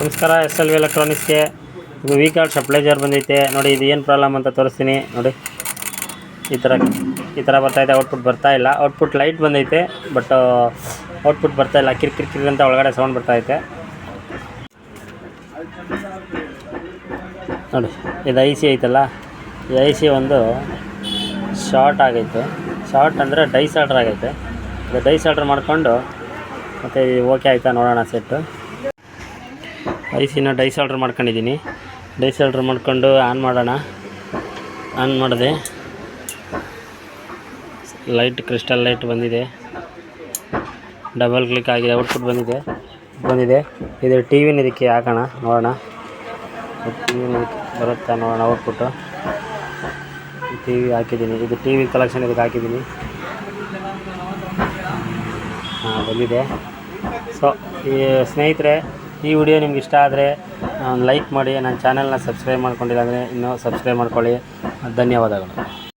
ನಮಸ್ಕಾರ, SLV ಎಲೆಕ್ಟ್ರಾನಿಕ್ಸ್ಗೆ. ಇದು V card stabiliser ಬಂದೈತೆ ನೋಡಿ. ಇದು ಏನು ಪ್ರಾಬ್ಲಮ್ ಅಂತ ತೋರಿಸ್ತೀನಿ ನೋಡಿ. ಈ ಥರ ಬರ್ತಾಯಿದೆ. ಔಟ್ಪುಟ್ ಬರ್ತಾಯಿಲ್ಲ. ಔಟ್ಪುಟ್ ಲೈಟ್ ಬಂದೈತೆ, ಬಟ್ ಔಟ್ಪುಟ್ ಬರ್ತಾಯಿಲ್ಲ. ಕಿರ್ಕಿರ್ ಅಂತ ಒಳಗಡೆ ಸೌಂಡ್ ಬರ್ತಾಯಿದೆ ನೋಡಿ. ಇದು IC ಐತಲ್ಲ, ಈ IC ಒಂದು ಶಾರ್ಟ್ ಆಗೈತೆ. ಶಾರ್ಟ್ ಅಂದರೆ ಡೈಸ್ ಆರ್ಡ್ರ್ ಆಗೈತೆ. ಇದು ಡೈಸ್ ಆರ್ಡ್ರ್ ಮಾಡಿಕೊಂಡು ಮತ್ತು ಓಕೆ ಆಯಿತಾ ನೋಡೋಣ. ಸೆಟ್ಟು ICನ ಡೈಸ್ ಆರ್ಡ್ರ್ ಮಾಡ್ಕೊಂಡಿದ್ದೀನಿ. ಡೈಸ್ ಆರ್ಡ್ರ್ ಮಾಡ್ಕೊಂಡು ಆನ್ ಮಾಡೋಣ. ಆನ್ ಮಾಡಿದೆ, ಲೈಟ್ ಕ್ರಿಸ್ಟಲ್ ಲೈಟ್ ಬಂದಿದೆ. ಡಬಲ್ ಕ್ಲಿಕ್ ಆಗಿದೆ, ಔಟ್ಪುಟ್ ಬಂದಿದೆ. ಇದು TV ಇದಕ್ಕೆ ಹಾಕೋಣ, ನೋಡೋಣ. TV ಬರುತ್ತಾ ನೋಡೋಣ ಔಟ್ಪುಟ್ಟು. TV ಹಾಕಿದ್ದೀನಿ. ಇದು TV ಕಲೆಕ್ಷನ್ ಇದಕ್ಕೆ ಹಾಕಿದ್ದೀನಿ. ಬಂದಿದೆ. ಸೊ ಈ ಸ್ನೇಹಿತರೆ, ಈ ವಿಡಿಯೋ ನಿಮ್ಗೆ ಇಷ್ಟ ಆದರೆ ಲೈಕ್ ಮಾಡಿ. ನನ್ನ ಚಾನಲ್ನ ಸಬ್ಸ್ಕ್ರೈಬ್ ಮಾಡ್ಕೊಂಡಿಲ್ಲ ಅಂದರೆ ಇನ್ನೂ ಸಬ್ಸ್ಕ್ರೈಬ್ ಮಾಡ್ಕೊಳ್ಳಿ. ಧನ್ಯವಾದಗಳು.